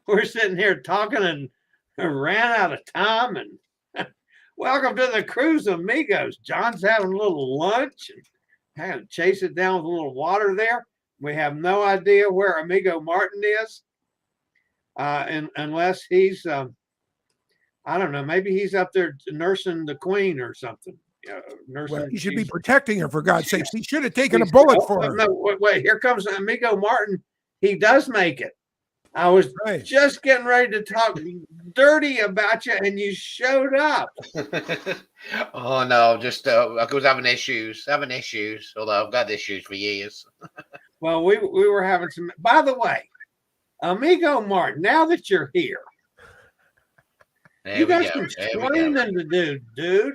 we're sitting here talking and ran out of time. And welcome to the Cruise Amigos. John's having a little lunch and had to chase it down with a little water there. We have no idea where Amigo Martin is, and unless he's, I don't know, maybe he's up there nursing the queen or something. Nursing. Well, he should be protecting her, for God's sakes. He should have taken a bullet for her. No, wait, here comes Amigo Martin. He does make it. I was just getting ready to talk dirty about you, and you showed up. Oh no, just I was having issues. Although I've had issues for years. Well, we were having some. By the way, Amigo Martin, now that you're here, you got some explaining to do, dude.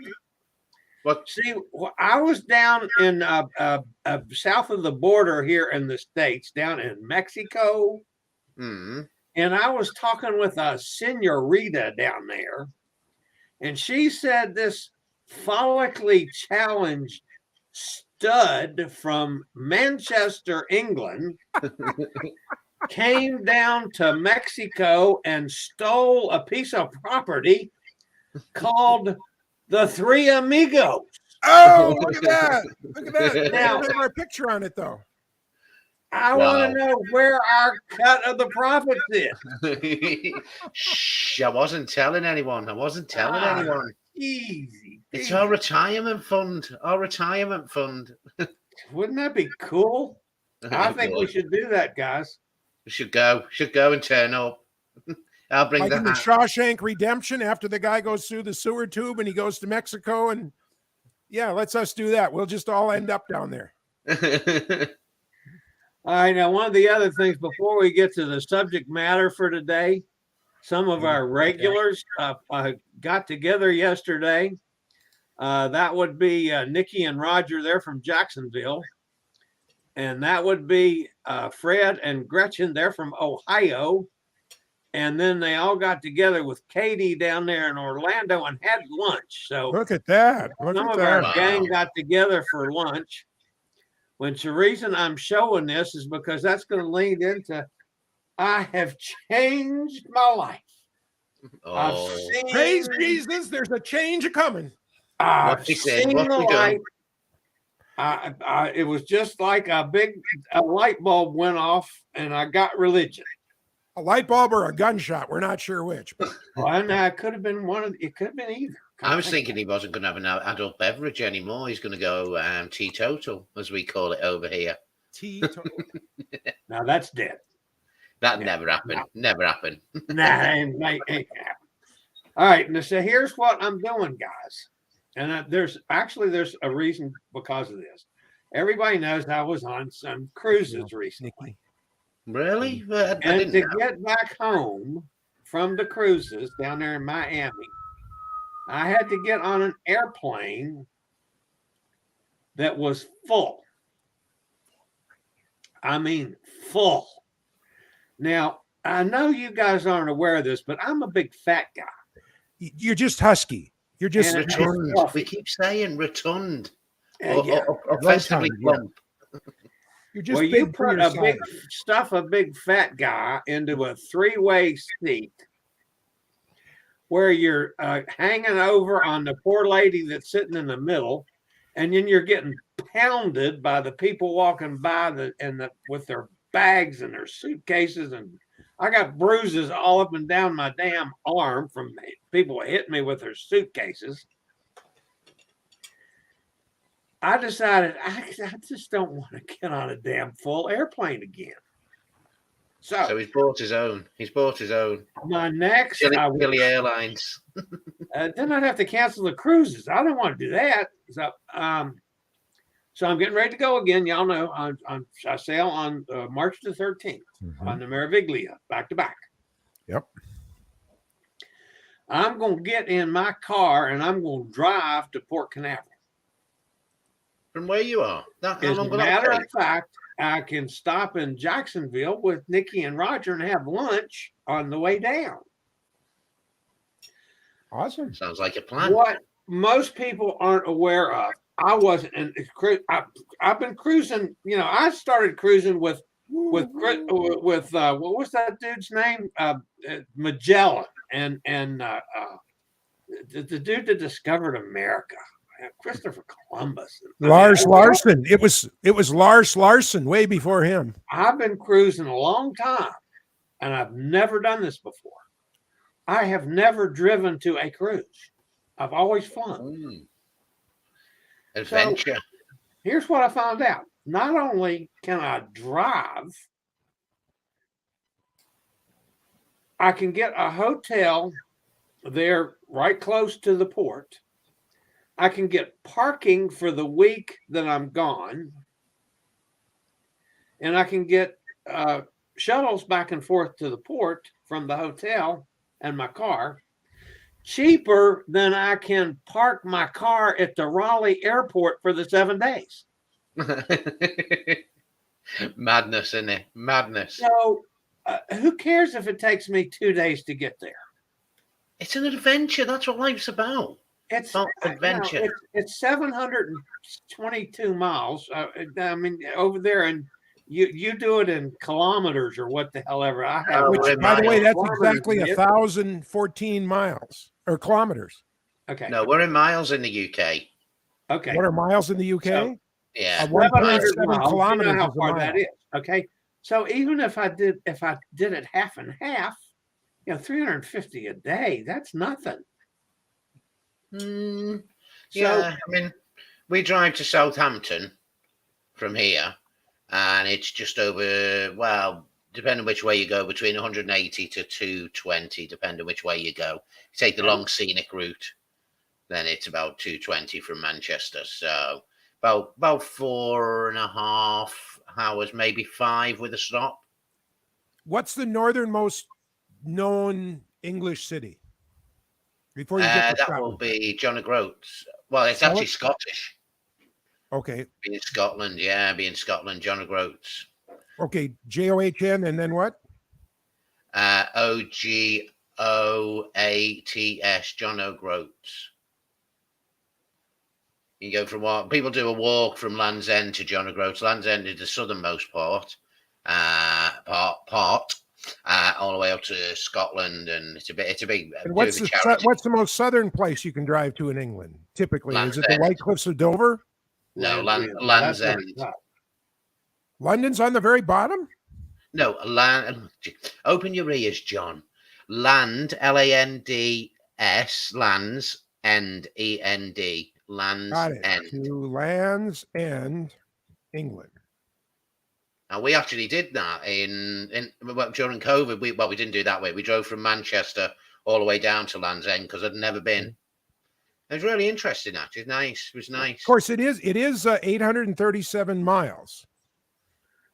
What? See, I was down in south of the border here in the States, down in Mexico. Mm-hmm. And I was talking with a senorita down there, and she said this follically challenged stud from Manchester, England, came down to Mexico and stole a piece of property called the Three Amigos. Oh, look at that. Look at that. Now, There's our picture on it, though. I want to know where our cut of the profits is. Shh, I wasn't telling anyone. Easy. It's our retirement fund. Wouldn't that be cool? I think we should do that, guys. We should go and turn up. I'll bring like in the Shawshank Redemption, after the guy goes through the sewer tube and he goes to Mexico, and let's us do that. We'll just all end up down there. All right, now one of the other things before we get to the subject matter for today, some of our regulars got together yesterday. That would be Nikki and Roger there from Jacksonville. And that would be Fred and Gretchen there from Ohio. And then they all got together with Katie down there in Orlando and had lunch. So look at that. Some of our gang got together for lunch. Which the reason I'm showing this is because that's going to lead into I have changed my life. Oh. Praise Jesus, there's a change coming. I've seen the light. It was just like a light bulb went off, and I got religion. A light bulb or a gunshot? We're not sure which. Well, it could have been one of. It could have been either. I was thinking he wasn't going to have an adult beverage anymore. He's going to go teetotal, as we call it over here. Teetotal. Now that's dead. That never happened. No. Never happened. Nah, ain't happened. All right. Now, so here's what I'm doing, guys. And there's a reason because of this. Everybody knows I was on some cruises recently. Really? And to get back home from the cruises down there in Miami, I had to get on an airplane that was full. I mean, full. Now, I know you guys aren't aware of this, but I'm a big fat guy. You're just husky. You're just rotund. We keep saying rotund. Offensively plump. You're just you put a big fat guy into a three-way seat where you're hanging over on the poor lady that's sitting in the middle, and then you're getting pounded by the people walking by with their bags and their suitcases, and I got bruises all up and down my damn arm from people hitting me with their suitcases. I decided I just don't want to get on a damn full airplane again. So he's bought his own. My next Chillie Airlines. Then I'd have to cancel the cruises. I don't want to do that. So I'm getting ready to go again. Y'all know I sail on March the 13th on the Meraviglia, back to back. Yep. I'm going to get in my car and I'm going to drive to Port Canaveral. From where you are? As a matter of fact, I can stop in Jacksonville with Nikki and Roger and have lunch on the way down. Awesome. Sounds like a plan. What most people aren't aware of, I wasn't, and I've been cruising, I started cruising with with what was that dude's name? Magellan and the dude that discovered America, Christopher Columbus. Lars Larson. It was Lars Larson way before him. I've been cruising a long time, and I've never done this before. I have never driven to a cruise. I've always flown. Adventure. So, here's what I found out. Not only can I drive, I can get a hotel there right close to the port. I can get parking for the week that I'm gone. And I can get shuttles back and forth to the port from the hotel and my car cheaper than I can park my car at the Raleigh airport for the 7 days. Madness, isn't it? Madness. So who cares if it takes me 2 days to get there? It's an adventure. That's what life's about. It's about adventure. It's 722 miles. I mean, over there, and you do it in kilometers or what the hell ever. I have. Which, by the way, that's exactly 1,014 miles or kilometers. Okay. No, we're in miles in the UK. Okay. What are miles in the UK? So, yeah. 1.7 kilometers. You know how is a far mile. that is. Okay. So even if I did it half and half, 350 a day, that's nothing. Yeah, I mean, we drive to Southampton from here, and it's just over, well, depending which way you go, between 180 to 220, depending which way you go. You take the long scenic route, then it's about 220 from Manchester. So about 4.5 hours, maybe 5 with a stop. What's the northernmost known English city? Before you get to that Scotland. will be John O'Groats. Well, it's actually Scottish. Okay. Be in Scotland, yeah, be in Scotland, John O'Groats. Okay, JOHN, and then what? OGOATS, John O'Groats. You go from what people do a walk from Land's End to John O'Groats. Land's End is the southernmost part, all the way up to Scotland, and it's a big. And what's the most southern place you can drive to in England? Typically, is it the White Cliffs of Dover? No, Land's End. London's on the very bottom? No, open your ears, John. Land, LANDS, Land's End, END, Land's End. To Land's End, England. Now, we actually did that during COVID. We didn't do that way. We drove from Manchester all the way down to Land's End because I'd never been. It was really interesting, actually. Nice. It was nice. Of course, it is 837 miles.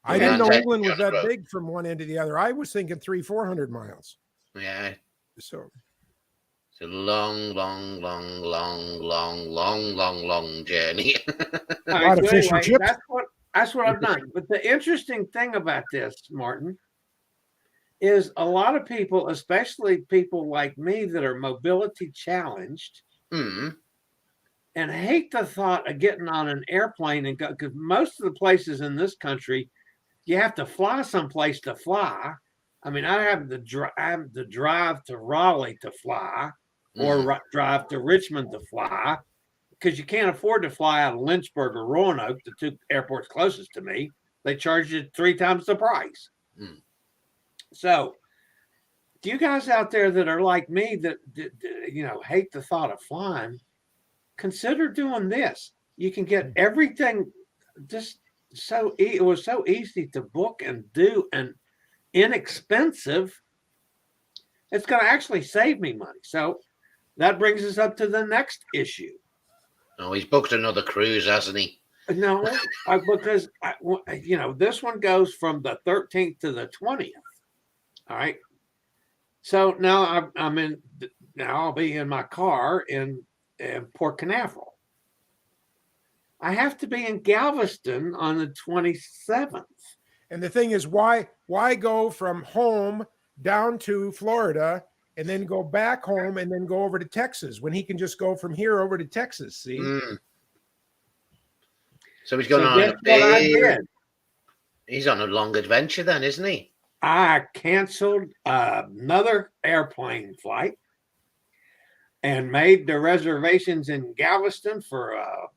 I didn't know England was that big from one end to the other. I was thinking 300-400 miles. Yeah. So it's a long journey. A lot of fish and chips. That's what I've done. But the interesting thing about this, Martin, is a lot of people, especially people like me that are mobility challenged, and hate the thought of getting on an airplane and go, because most of the places in this country, you have to fly someplace to fly. I mean, I have to drive to Raleigh to fly, or drive to Richmond to fly, because you can't afford to fly out of Lynchburg or Roanoke, the two airports closest to me. They charge you 3 times the price. So, to you guys out there that are like me that hate the thought of flying, consider doing this. You can get everything just it was so easy to book and do and inexpensive. It's going to actually save me money. So that brings us up to the next issue. Oh, he's booked another cruise, hasn't he? No, because this one goes from the 13th to the 20th. All right. So now I'll be in my car in Port Canaveral. I have to be in Galveston on the 27th. And the thing is, why go from home down to Florida and then go back home and then go over to Texas when he can just go from here over to Texas? See? So he's going on. Guess what I did? He's on a long adventure then, isn't he? I canceled another airplane flight and made the reservations in Galveston for a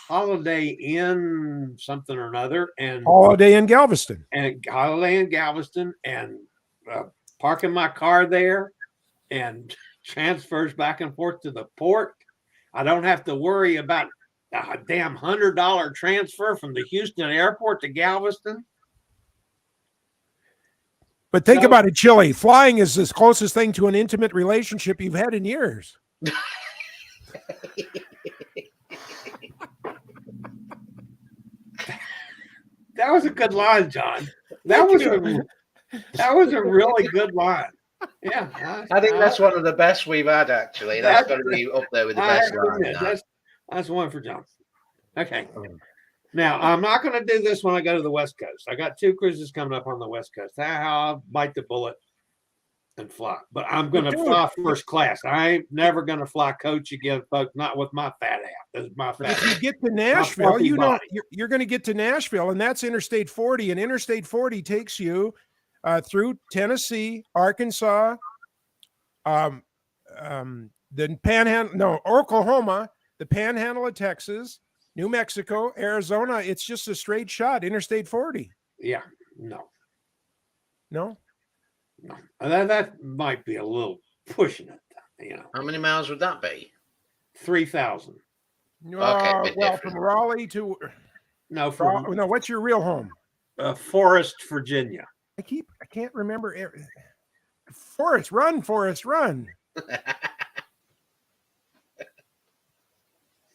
Holiday Inn something or another, and Holiday in Galveston. Holiday in Galveston, and parking my car there, and transfers back and forth to the port. I don't have to worry about a damn $100 transfer from the Houston airport to Galveston. But think about it, Chillie. Flying is the closest thing to an intimate relationship you've had in years. That was a good line, John. That was a really good line. Yeah, I think that's one of the best we've had, actually. That's got to be up there with the best line. That's one for John. Okay. Now, I'm not going to do this when I go to the West Coast. I got 2 cruises coming up on the West Coast. I'll bite the bullet and fly. But I'm going to fly first class. I ain't never going to fly coach again, folks, not with my fat ass. This is my fat If ass. you get to Nashville, you're going to get to Nashville, and that's Interstate 40. And Interstate 40 takes you through Tennessee, Arkansas, the Oklahoma, the Panhandle of Texas, New Mexico, Arizona. It's just a straight shot, Interstate 40. Yeah, no. That might be a little pushing it, How many miles would that be? 3,000. Okay, well, from Raleigh to what's your real home? Forest, Virginia. I can't remember. Forrest, run, Forrest, run.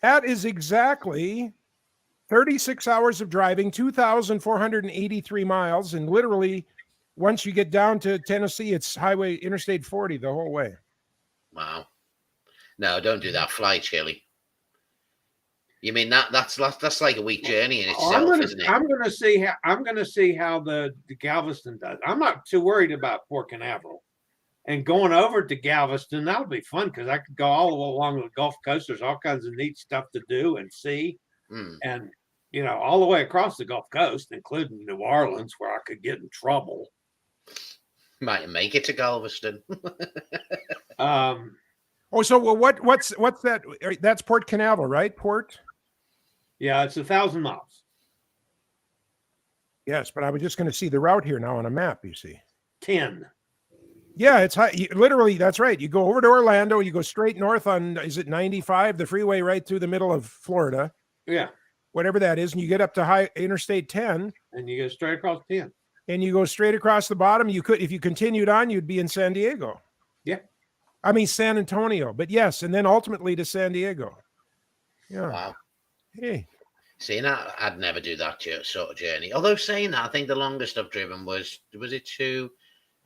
That is exactly 36 hours of driving, 2,483 miles, and literally, once you get down to Tennessee, it's Highway Interstate 40 the whole way. Wow. No, don't do that. Fly, Chillie. You mean that's like a week journey in itself, isn't it? I'm going to see how the Galveston does. I'm not too worried about Port Canaveral, and going over to Galveston, that'll be fun because I could go all along the Gulf Coast. There's all kinds of neat stuff to do and see, and all the way across the Gulf Coast, including New Orleans, where I could get in trouble. Might make it to Galveston. So what's that? That's Port Canaveral, right? Port. Yeah, it's 1,000 miles. Yes, but I was just going to see the route here now on a map. You see, 10. Yeah, it's high. Literally, that's right. You go over to Orlando. You go straight north on, is it 95, the freeway right through the middle of Florida? Yeah, whatever that is, and you get up to Interstate 10, and you go straight across 10, and you go straight across the bottom. You could, if you continued on, you'd be in San Diego. Yeah, I mean San Antonio, but yes, and then ultimately to San Diego. Yeah. Wow. Hey. See, now I'd never do that sort of journey. Although saying that, I think the longest I've driven was it to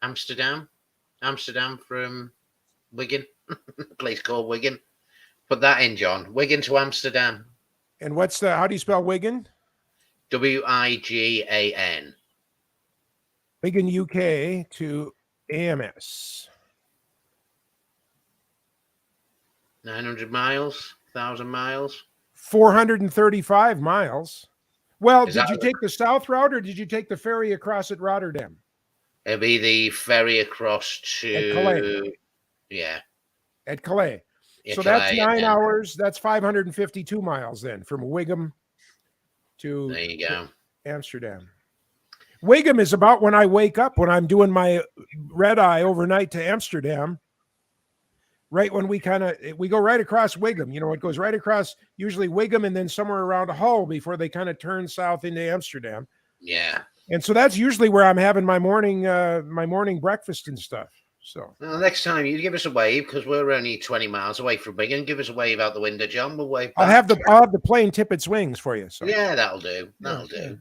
Amsterdam? Amsterdam from Wigan, a place called Wigan. Put that in, John. Wigan to Amsterdam. And how do you spell Wigan? Wigan. Wigan, UK to AMS. 900 miles, 1,000 miles. 435 miles. Well, did you take the south route or did you take the ferry across at Rotterdam? It'd be the ferry across to Calais. Yeah. At Calais. Yeah, so Calais, that's 9 hours. That's 552 miles then from Wigan to there you go. Amsterdam. Wigan is about when I wake up, when I'm doing my red eye overnight to Amsterdam. Right when we go right across Wigan, it goes right across usually Wigan and then somewhere around Hull before they kind of turn south into Amsterdam. Yeah. And so that's usually where I'm having my morning breakfast and stuff. So well, next time you give us a wave because we're only 20 miles away from Wigan. Give us a wave out the window, John. We'll wave back. I'll have the plane tip its wings for you. So yeah, that'll do. That'll do.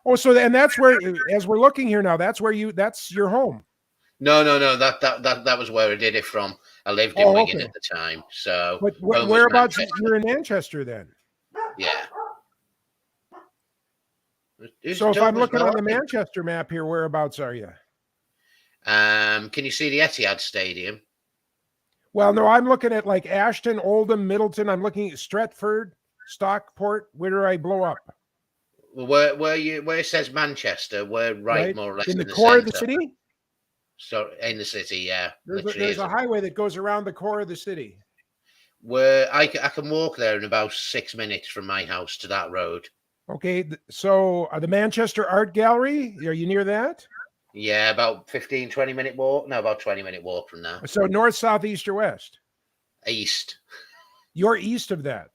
Oh, so and that's where, as we're looking here now, that's your home. No. That was where I did it from. I lived in Wigan at the time. So but whereabouts you're in Manchester then? Yeah. So if I'm looking on the Manchester map here, whereabouts are you? Can you see the Etihad Stadium? Well, no, I'm looking at like Ashton, Oldham, Middleton. I'm looking at Stretford, Stockport. Where do I blow up? Well, where it says Manchester, we're right more or less in the the core of the centre. city. So in the city, yeah, There's a highway that goes around the core of the city. Where I can walk there in about 6 minutes from my house to that road. Okay, so the Manchester Art Gallery, are you near that? Yeah, about 15, 20-minute walk. No, about 20-minute walk from there. So north, south, east, or west? East. You're east of that.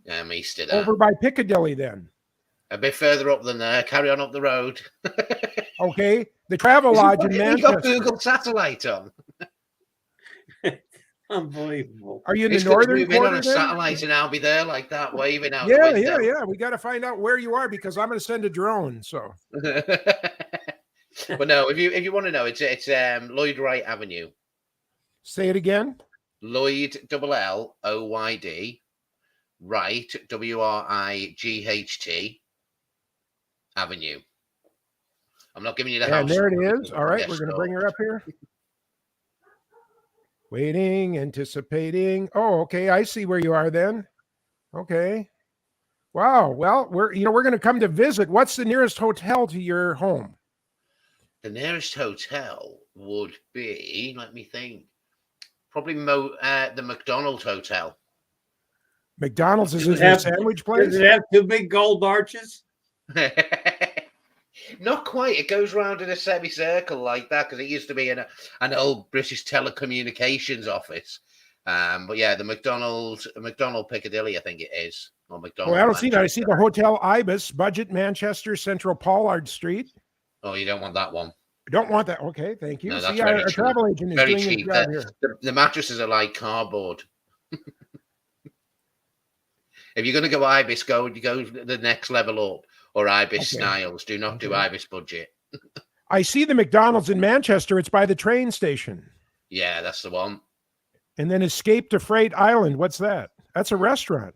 Yeah, I'm east of that. Over by Piccadilly, then. A bit further up than there. Carry on up the road. Okay, the Travel Lodge in You got Manchester. Google Satellite on. Unbelievable. Are you in It's the going to northern move in on quarter a then? satellite, and I'll be there like that, waving out the Yeah, window. yeah. We got to find out where you are because I'm going to send a drone. So But no, if you want to know, it's Lloyd Wright Avenue. say it again. Lloyd Lloyd Wright WRIGHT Avenue. I'm not giving you the house. And there it is. All right, Yes, we're going to no. bring her up here. Waiting, anticipating. Oh, okay. I see where you are then. Okay. Wow. Well, we're going to come to visit. What's the nearest hotel to your home? The nearest hotel would be, let me think, probably the McDonald's Hotel. McDonald's is Does it a have- sandwich place. Does it have two big gold arches? Not quite. It goes round in a semicircle like that because it used to be an old British telecommunications office. But yeah, the McDonald Piccadilly, I think it is. Or McDonald. Well, I don't see that. I see the Hotel Ibis, Budget Manchester, Central Pollard Street. Oh, you don't want that one. I don't want that. Okay, thank you. No, that's see, very our cheap. travel agent is Very doing his cheap. job here. The mattresses are like cardboard. If you're going to go Ibis, go the next level up, or Ibis Okay. Styles. Do not do Ibis Budget. I see the McDonald's in Manchester. It's by the train station. Yeah, that's the one. And then Escape to Freight Island. What's that? That's a restaurant.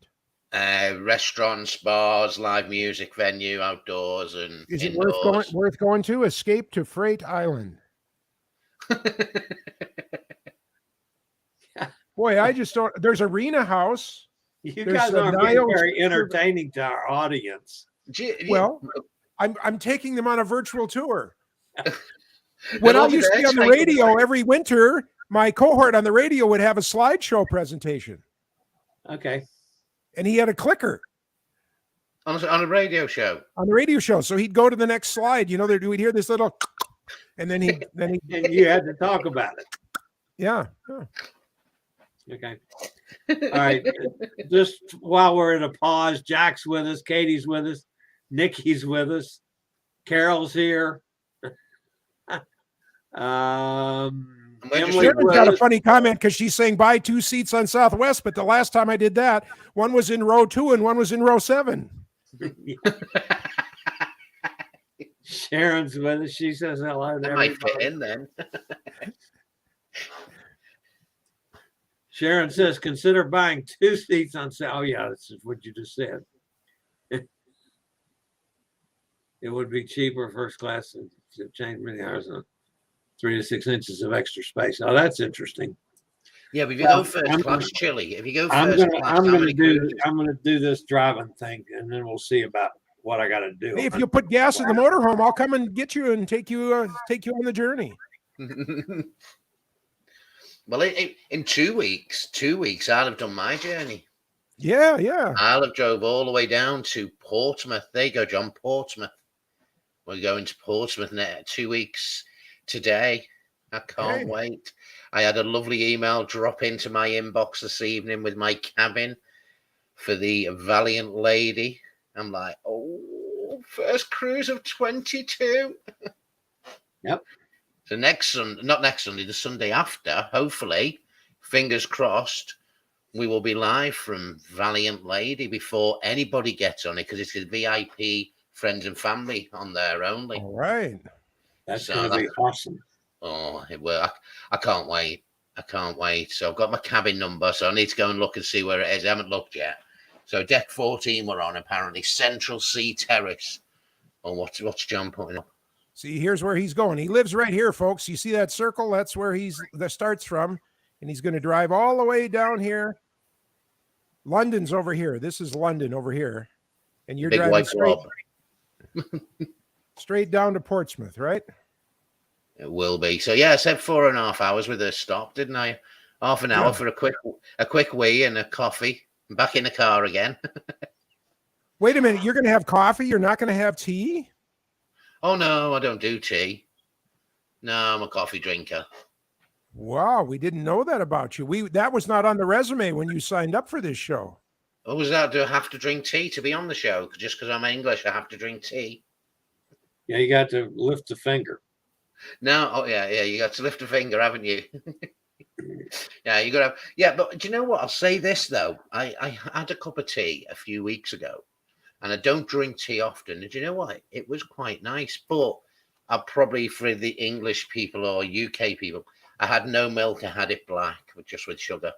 Restaurants, bars, live music venue, outdoors, and Is it indoors. worth going to? Escape to Freight Island. Boy, I just don't. There's Arena House. You There's guys a aren't being Niles- very entertaining to our audience. Well, I'm taking them on a virtual tour. They'll When I all be used to there be on the taking radio every winter, my cohort on the radio would have a slideshow presentation, Okay. and he had a clicker on a radio show. on the radio show. So he'd go to the next slide. We'd hear this little, and then he And you had to talk about it. yeah. Okay. All right. Just while we're in a pause, Jack's with us, Katie's with us, Nikki's with us, Carol's here. Emily's Sharon's Sharon's with got a us. funny comment because she's saying buy 2 seats on Southwest, but the last time I did that, one was in row 2 and one was in row 7. Sharon's with us. She says hello to That might fit everybody. in then. Sharon says, consider buying 2 seats on sale. Oh, yeah, this is what you just said. It would be cheaper first class to change many hours on 3 to 6 inches of extra space. Oh, that's interesting. Yeah, but if you Well, go first I'm class, gonna- Chillie. If you go I'm first gonna class, I'm how gonna many do cruises? I'm gonna do this driving thing, and then we'll see about what I got to do. Hey, if you put gas in the motorhome, I'll come and get you and take you on the journey. Well, in 2 weeks, I'll have done my journey. Yeah. I'll have drove all the way down to Portsmouth. There you go, John, Portsmouth. We're going to Portsmouth in 2 weeks today. I can't Okay. wait. I had a lovely email drop into my inbox this evening with my cabin for the Valiant Lady. I'm like, oh, first cruise of 22. Yep. So not next Sunday, the Sunday after, hopefully, fingers crossed, we will be live from Valiant Lady before anybody gets on it because it's a VIP friends and family on there only. All right. That's So going to be awesome. Oh, it will. I can't wait. I can't wait. So I've got my cabin number, so I need to go and look and see where it is. I haven't looked yet. So deck 14 we're on, apparently. Central Sea Terrace. Oh, what's John putting up? See, here's where he's going. He lives right here, folks. You see that circle? That's where that starts from. And he's going to drive all the way down here. London's over here. This is London over here. And you're Big driving white straight. blob. Straight down to Portsmouth, right? It will be. So yeah, I said 4.5 hours with a stop, didn't I? Half an hour Yeah. for a quick wee and a coffee. Back in the car again. Wait a minute. You're going to have coffee? You're not going to have tea? Oh no, I don't do tea. No, I'm a coffee drinker. Wow, we didn't know that about you. That was not on the resume when you signed up for this show. What was that? Do I have to drink tea to be on the show? Just because I'm English, I have to drink tea. Yeah, you got to lift the finger. No, oh yeah, you got to lift a finger, haven't you? Yeah, you got to. Yeah, but do you know what? I'll say this though. I had a cup of tea a few weeks ago, and I don't drink tea often. And do you know what? It was quite nice, but I probably for the English people or UK people, I had no milk. I had it black, just with sugar,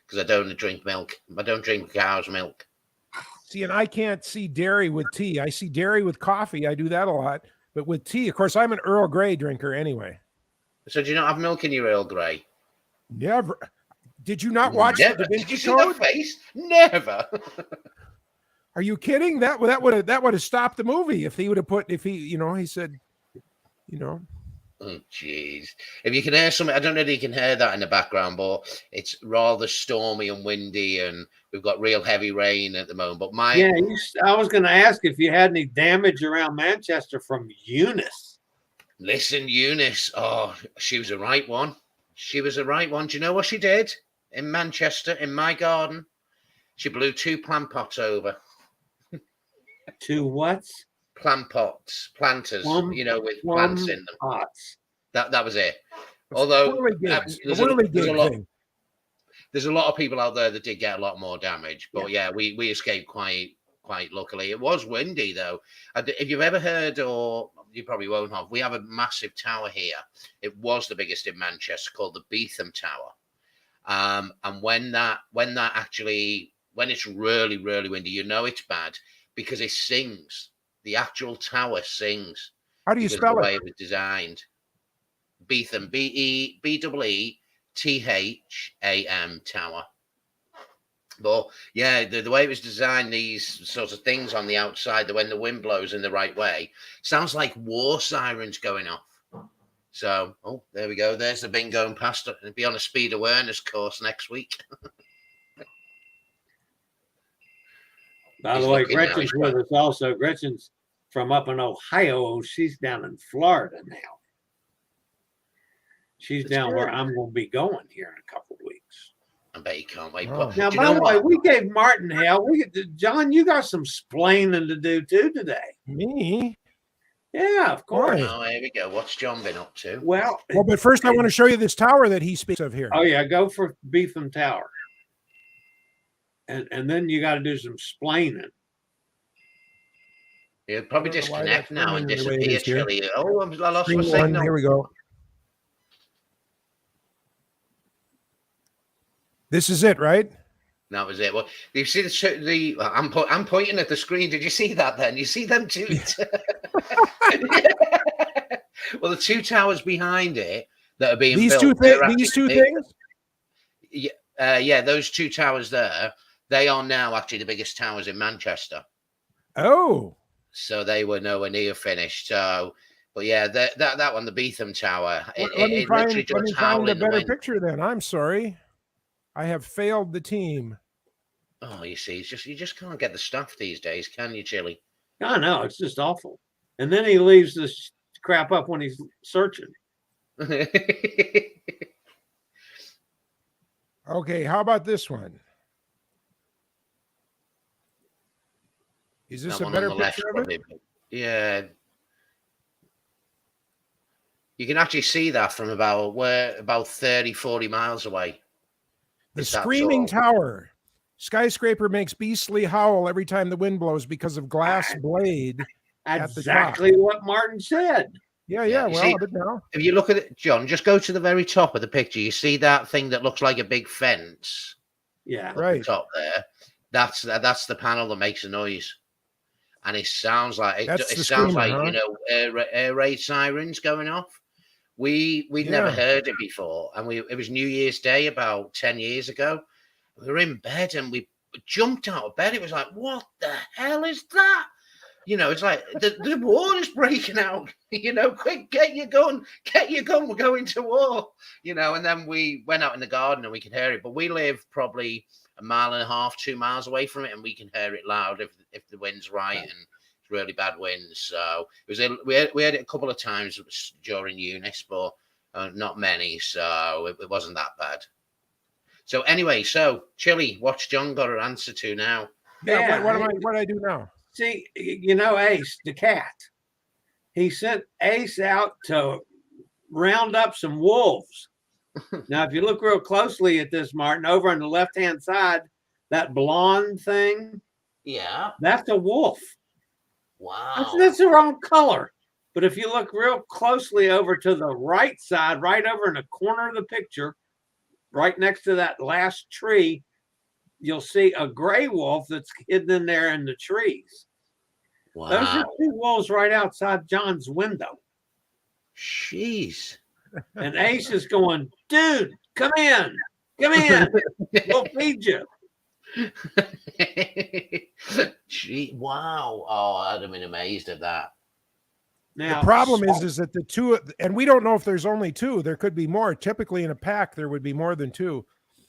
because I don't drink milk. I don't drink cow's milk. See, and I can't see dairy with tea. I see dairy with coffee. I do that a lot. But with tea, of course, I'm an Earl Grey drinker anyway. So do you not have milk in your Earl Grey? Never. Did you not watch Never. the Da Did Vinci you see Code? that face? Never. Are you kidding? That would have stopped the movie if he would have put he said, Oh, jeez. If you can hear something, I don't know if you can hear that in the background, but it's rather stormy and windy, and we've got real heavy rain at the moment. But I was going to ask if you had any damage around Manchester from Eunice. Listen, Eunice. Oh, she was the right one. She was the right one. Do you know what she did in Manchester, in my garden? She blew 2 plant pots over. 2 what? Plant pots, planters, with plants in them. Pots. That was it. Although there's a lot of people out there that did get a lot more damage, but yeah, we escaped quite luckily. It was windy though. If you've ever heard, or you probably won't have, we have a massive tower here. It was the biggest in Manchester, called the Beetham Tower. And when it's really, really windy, it's bad because it sings. The actual tower sings. How do you spell the way it? it was designed. Beetham, BEETHAM Tower. But yeah, the way it was designed, these sorts of things on the outside, that when the wind blows in the right way, sounds like war sirens going off. So, there we go. There's the bin going past it. It'll be on a speed awareness course next week. By the way, Gretchen's with us also. Gretchen's from up in Ohio. She's down in Florida now. She's down where I'm going to be going here in a couple of weeks. I bet you can't wait. Oh. Now, by the way, we gave Martin hell. John, you got some splaining to do too today. Me? Yeah, of course. Oh, here we go. What's John been up to? Well, but first I want to show you this tower that he speaks of here. Oh yeah, go for Beetham Tower. And then you got to do some splaining. You'll probably disconnect now and disappear, Chillie. Oh, I lost my Screen signal. 1, here we go. This is it, right? That was it. Well, you see I'm pointing at the screen. Did you see that then? You see them two? Well, the 2 towers behind it that are being built. These two things? Yeah, those 2 towers there, they are now actually the biggest towers in Manchester. Oh. So they were nowhere near finished. So, but yeah, that one, the Beetham Tower. Let me find a better picture then. I'm sorry. I have failed the team. Oh, you see, you just can't get the stuff these days, can you, Chillie? I know, it's just awful. And then he leaves this crap up when he's searching. Okay, how about this one? Is this a better picture of it? Yeah. You can actually see that from about 30, 40 miles away. The Screaming Tower. Skyscraper makes beastly howl every time the wind blows because of glass blade. Exactly what Martin said. Yeah. Well, but now if you look at it, John, just go to the very top of the picture. You see that thing that looks like a big fence? Yeah, right. The top there. That's the panel that makes the noise, and it sounds like air raid sirens going off. We'd never heard it before, and it was New Year's Day about 10 years ago. We were in bed and we jumped out of bed. It was like, what the hell is that? You know, it's like the war is breaking out. You know, quick, get your gun, we're going to war. You know, and then we went out in the garden and we could hear it. But we live probably 1.5 miles, 2 miles away from it, and we can hear it loud if the wind's right and it's really bad winds. So it was we had it a couple of times during Eunice, but not many, so it wasn't that bad. So anyway, so Chillie, what's John got to answer to now? Yeah, what do I do now? See, you know, Ace, the cat, he sent Ace out to round up some wolves. Now, if you look real closely at this, Martin, over on the left-hand side, that blonde thing, Yeah. that's a wolf. Wow. That's the wrong color. But if you look real closely over to the right side, right over in the corner of the picture, right next to that last tree, you'll see a gray wolf that's hidden in there in the trees. Wow. Those are 2 wolves right outside John's window. Jeez. And Ace is going, dude, come in. Come in. We'll feed you. Gee, wow. Oh, I'd have been amazed at that. Now, The problem is that the 2, and we don't know if there's only 2. There could be more. Typically in a pack, there would be more than 2.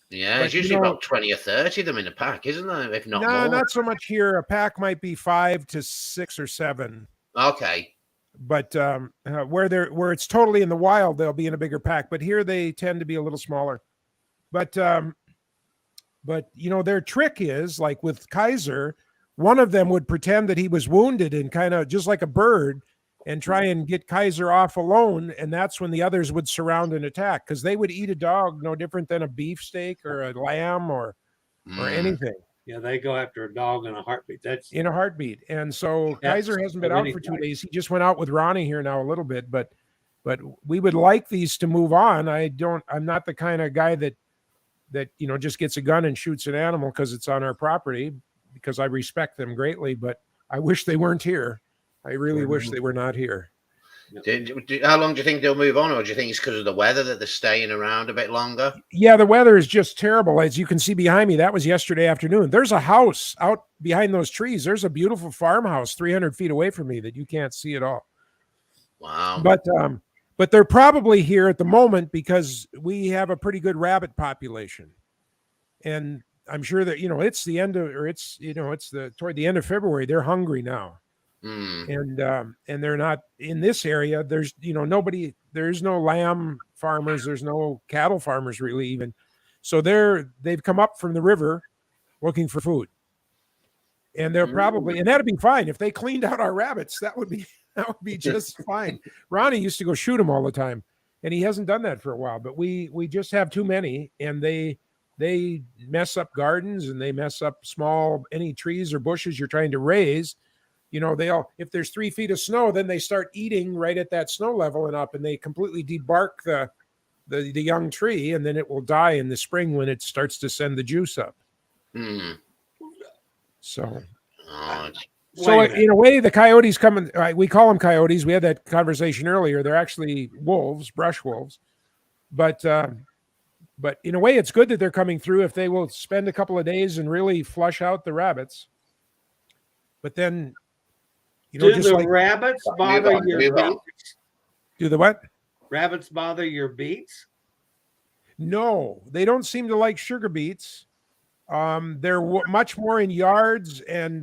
Yeah, But, it's usually about 20 or 30 of them in a pack, isn't there? If not No, more. not so much here. A pack might be 5 to 6 or 7. Okay. But where it's totally in the wild, they'll be in a bigger pack. But here they tend to be a little smaller. But you know, their trick is like with Kaiser, one of them would pretend that he was wounded and kind of just like a bird and try and get Kaiser off alone. And that's when the others would surround and attack, because they would eat a dog no different than a beefsteak or a lamb or anything. Yeah, they go after a dog in a heartbeat. That's in a heartbeat. And so Kaiser hasn't been out for 2 days. He just went out with Ronnie here now a little bit, but we would like these to move on. I'm not the kind of guy that you know just gets a gun and shoots an animal because it's on our property, because I respect them greatly, but I wish they weren't here. I really wish they were not here. How long do you think they'll move on, or do you think it's because of the weather that they're staying around a bit longer? Yeah, the weather is just terrible. As you can see behind me, that was yesterday afternoon. There's a house out behind those trees. There's a beautiful farmhouse 300 feet away from me that you can't see at all. Wow. But they're probably here at the moment because we have a pretty good rabbit population. And I'm sure that, you know, it's the end of, or it's, you know, it's toward the end of February. They're hungry now. And they're not in this area. There's, you know, there's no lamb farmers. There's no cattle farmers really even. So they've come up from the river looking for food. And they're probably, and that'd be fine. If they cleaned out our rabbits, that would be just fine. Ronnie used to go shoot them all the time, and he hasn't done that for a while, but we just have too many, and they mess up gardens, and they mess up any trees or bushes you're trying to raise. You know, if there's 3 feet of snow, then they start eating right at that snow level and up, and they completely debark the young tree, and then it will die in the spring when it starts to send the juice up. So in a way, the coyotes come. We call them coyotes. We had that conversation earlier. They're actually wolves, brush wolves. But in a way, it's good that they're coming through if they will spend a couple of days and really flush out the rabbits. But then, you know, do the rabbits bother your beets? Do the what? Rabbits bother your beets? No, they don't seem to like sugar beets. They're much more in yards and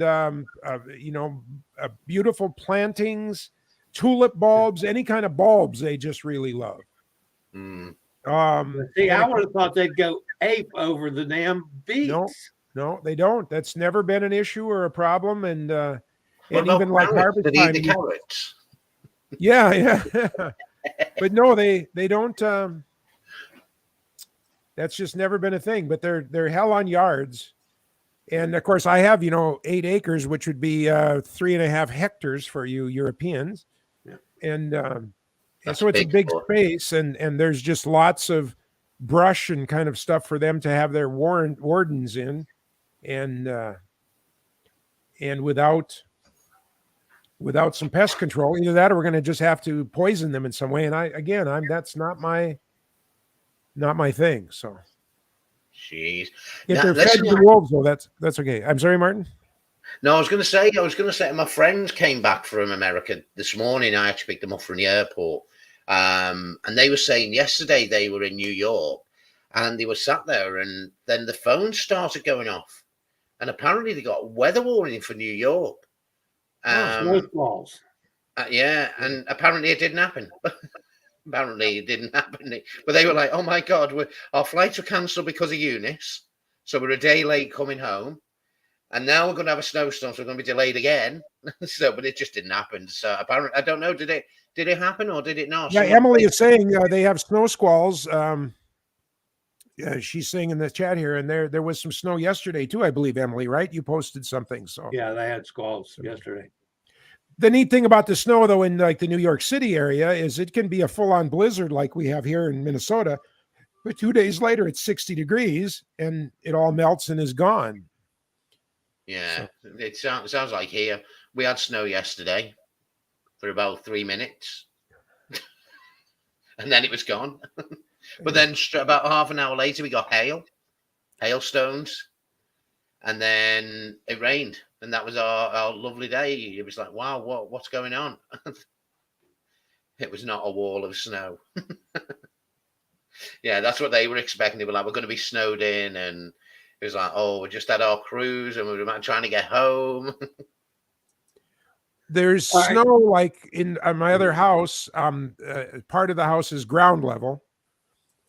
beautiful plantings, tulip bulbs, any kind of bulbs they just really love. See, I would have thought they'd go ape over the damn beets. No, they don't. That's never been an issue or a problem. And even like harvest time, the carrots. Yeah. But no, they don't. That's just never been a thing. But they're hell on yards, and of course I have 8 acres, which would be 3.5 hectares for you Europeans, and so it's a big space, and there's just lots of brush and kind of stuff for them to have their wardens in, and without some pest control, either that or we're going to just have to poison them in some way. And that's not my thing. So, jeez, if they're fed to the wolves, though, that's okay. I'm sorry, Martin. No, I was going to say, my friends came back from America this morning. I actually picked them up from the airport. And they were saying yesterday they were in New York and they were sat there and then the phone started going off. And apparently they got a weather warning for New York. Snowfalls. Yeah, and apparently it didn't happen. Apparently it didn't happen. But they were like, oh my God, our flights were cancelled because of Eunice. So we're a day late coming home. And now we're going to have a snowstorm, so we're going to be delayed again. But it just didn't happen. So apparently, I don't know, did it happen or did it not? Yeah, Emily is saying they have snow squalls. She's saying in the chat here, and there was some snow yesterday too, I believe, Emily, right? You posted something. So yeah, they had squalls yesterday. The neat thing about the snow, though, in like the New York City area, is it can be a full-on blizzard like we have here in Minnesota, but 2 days later it's 60 degrees and it all melts and is gone. Yeah, it sounds like here. We had snow yesterday for about 3 minutes, and then it was gone. But then about half an hour later, we got hailstones, and then it rained, and that was our lovely day. It was like, wow, what's going on? It was not a wall of snow. Yeah, that's what they were expecting. They were like, we're going to be snowed in, and it was like, oh, we just had our cruise, and we were trying to get home. There's snow like in my other house. Part of the house is ground level.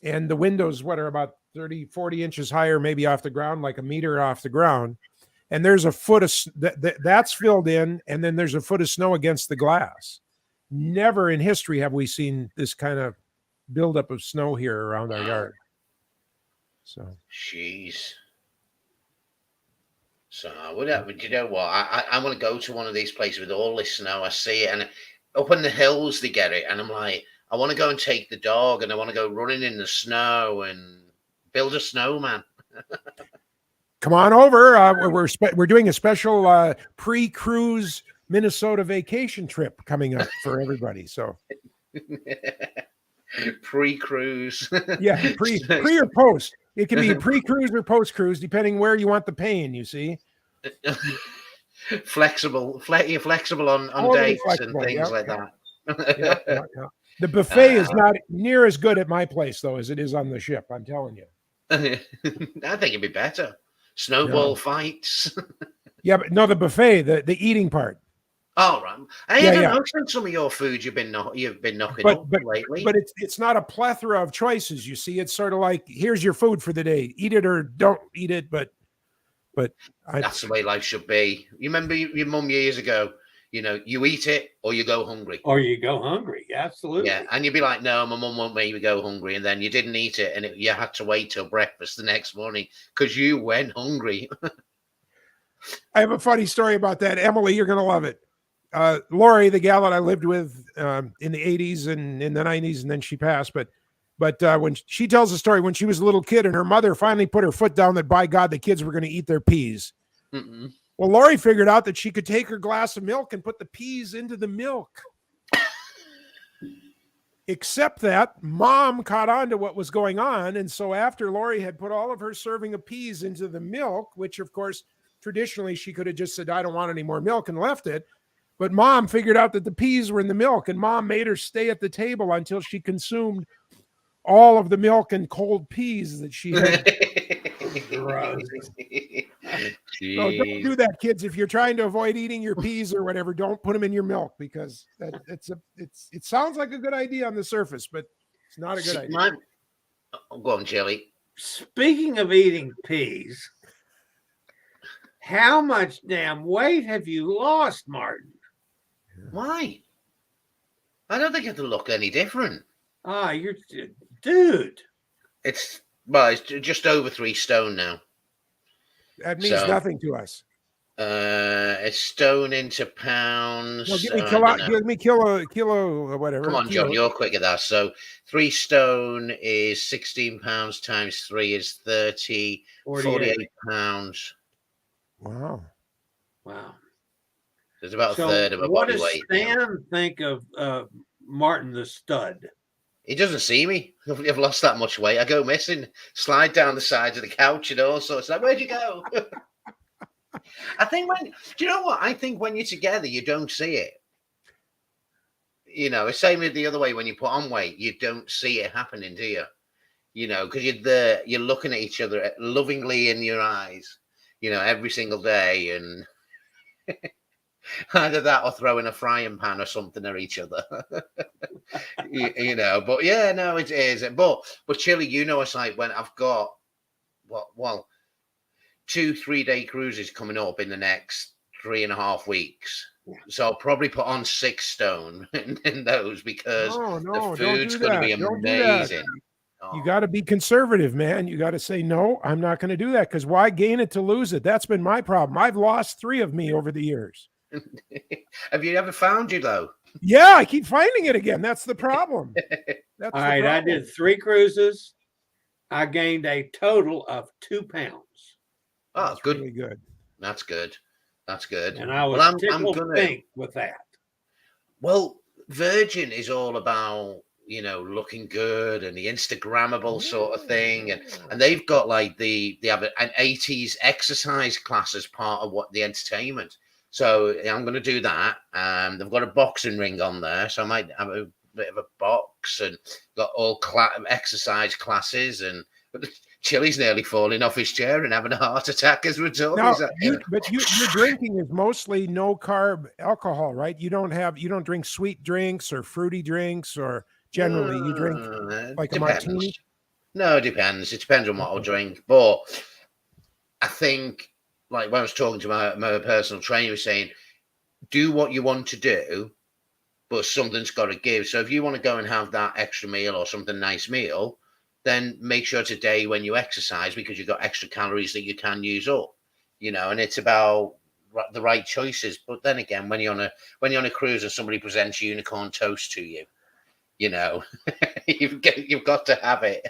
And the windows, are about 30, 40 inches higher, maybe off the ground, like a meter off the ground. And there's a foot of that's filled in. And then there's a foot of snow against the glass. Never in history have we seen this kind of buildup of snow here around our yard. So, jeez. So, you know what? I want to go to one of these places with all this snow. I see it. And up in the hills, they get it. And I'm like, I want to go and take the dog and I want to go running in the snow and build a snowman. Come on over. We're doing a special pre-cruise Minnesota vacation trip coming up for everybody. So pre-cruise. Yeah, pre or post. It can be pre-cruise or post-cruise, depending where you want the pain, you see. Flexible on Totally dates flexible, and things like that. Yeah. The buffet is not near as good at my place, though, as it is on the ship. I'm telling you. I think it'd be better. Snowball fights. Yeah, but no, the buffet, the eating part. Oh, right. I don't know some of your food you've been knocking up lately. But it's not a plethora of choices. You see, it's sort of like, here's your food for the day. Eat it or don't eat it. But that's the way life should be. You remember your mum years ago? You know, you eat it or you go hungry. Absolutely. Yeah, and you'd be like, no, my mum won't make me go hungry. And then you didn't eat it and you had to wait till breakfast the next morning because you went hungry. I have a funny story about that. Emily, you're going to love it. Lori, the gal that I lived with in the 80s and in the 90s, and then she passed. But when she tells the story, when she was a little kid and her mother finally put her foot down that, by God, the kids were going to eat their peas. Mm-mm. Well, Lori figured out that she could take her glass of milk and put the peas into the milk. Except that Mom caught on to what was going on. And so after Lori had put all of her serving of peas into the milk, which, of course, traditionally she could have just said, I don't want any more milk, and left it. But Mom figured out that the peas were in the milk, and Mom made her stay at the table until she consumed all of the milk and cold peas that she had. So don't do that, kids. If you're trying to avoid eating your peas or whatever, don't put them in your milk, because it sounds like a good idea on the surface, but it's not a good idea. Go on, Chillie. Speaking of eating peas, how much damn weight have you lost, Martin? Why? I don't think you have to look any different. Dude. It's just over 3 stone now. That means nothing to us. It's stone into pounds. Well, give me kilo or whatever. Come on, John, you're quick at that. So 3 stone is 16 pounds times 3 is 48 pounds. Wow. It's about a third of a body weight. What does Stan think of Martin the Stud? He doesn't see me. I've lost that much weight. I go missing, slide down the sides of the couch and all sorts. Like, where'd you go? I think do you know what? I think when you're together, you don't see it. You know, it's same with the other way. When you put on weight, you don't see it happening, do you? You know, because you're there, you're looking at each other lovingly in your eyes, you know, every single day. And either that or throwing a frying pan or something at each other. you know, but yeah, no, it is. But Chillie, you know, it's like when I've got 2-3 day cruises coming up in the next 3.5 weeks. So I'll probably put on 6 stone in those because the food's going to be amazing. You got to be conservative, man. You got to say, no, I'm not going to do that, because why gain it to lose it? That's been my problem. I've lost 3 of me over the years. Have you ever found you, though? Yeah, I keep finding it again. That's the problem. All right, I did 3 cruises. I gained a total of 2 pounds. Oh, that's good. Really good. That's good. That's good. And I was tickled pink with that. Well, Virgin is all about, you know, looking good and the Instagrammable sort of thing, and they've got like they have an 80s exercise class as part of what the entertainment. So I'm going to do that. They've got a boxing ring on there, so I might have a bit of a box, and got all exercise classes. And Chillie's nearly falling off his chair and having a heart attack as we're talking. Now, your drinking is mostly no carb alcohol, right? You don't drink sweet drinks or fruity drinks, or generally you drink like a martini. No, it depends. It depends on what I'll drink. But I think, like when I was talking to my personal trainer, he was saying, do what you want to do, but something's got to give. So if you want to go and have that extra meal or something nice meal, then make sure it's a day when you exercise, because you've got extra calories that you can use up, you know. And it's about the right choices. But then again, when you're on a cruise and somebody presents unicorn toast to you, you know, you've got to have it.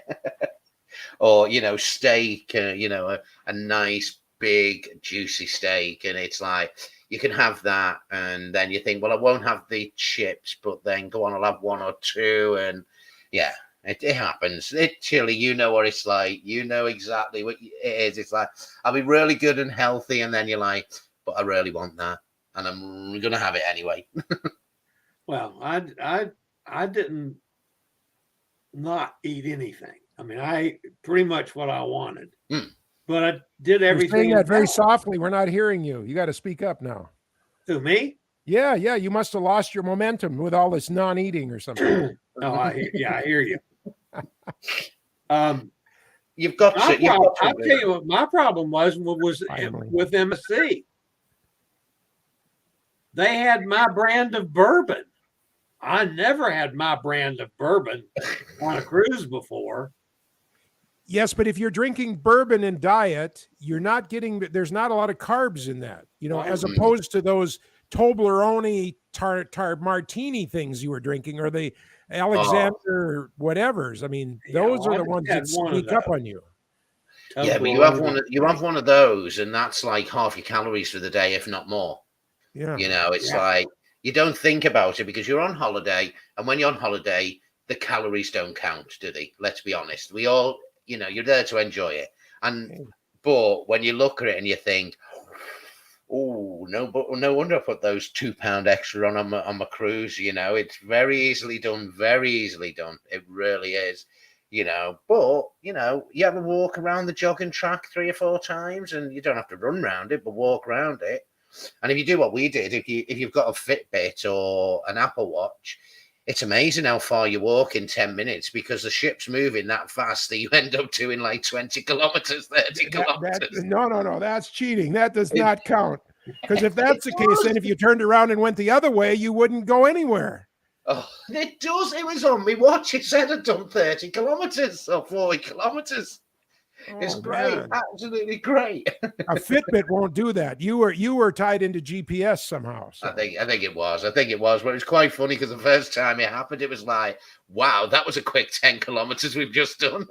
Or, you know, steak, you know, a nice big juicy steak, and it's like you can have that, and then you think, well, I won't have the chips, but then go on, I'll have 1 or 2, and yeah. It happens. Chillie, you know what it's like. You know exactly what it is. It's like, I'll be really good and healthy, and then you're like, but I really want that, and I'm gonna have it anyway. Well, I didn't not eat anything. I mean, I pretty much what I wanted, but I did everything. You're saying that very softly. We're not hearing you. You got to speak up now. Who, me? Yeah. You must have lost your momentum with all this non-eating or something. Oh, I hear you. You've got to. I'll tell you what my problem was with MSC. They had my brand of bourbon. I never had my brand of bourbon on a cruise before. Yes, but if you're drinking bourbon and diet, you're not getting. There's not a lot of carbs in that, you know, as opposed to those Toblerone tart martini things you were drinking, or the Alexander whatevers. I mean, those are the ones that sneak up on you. Yeah, but you have one of those, and that's like half your calories for the day, if not more. Yeah, you know, it's like you don't think about it because you're on holiday, and when you're on holiday, the calories don't count, do they? Let's be honest. We all, you know, you're there to enjoy it, but when you look at it and you think, oh no, but no wonder I put those £2 extra on my cruise. You know, it's very easily done. It really is, you know. But you know, you have a walk around the jogging track 3 or 4 times, and you don't have to run around it, but walk around it. And if you do what we did, if you've got a Fitbit or an Apple Watch, it's amazing how far you walk in 10 minutes, because the ship's moving that fast that you end up doing like 20 kilometers, 30 kilometers. No, that's cheating. That does not count. Because if that's the case, then if you turned around and went the other way, you wouldn't go anywhere. Oh, it does. It was on my watch. It said I'd done 30 kilometers or 40 kilometers. It's great. Man. Absolutely great. A Fitbit won't do that. You were tied into GPS somehow. So. I think it was. But it was quite funny because the first time it happened, it was like, wow, that was a quick 10 kilometers we've just done.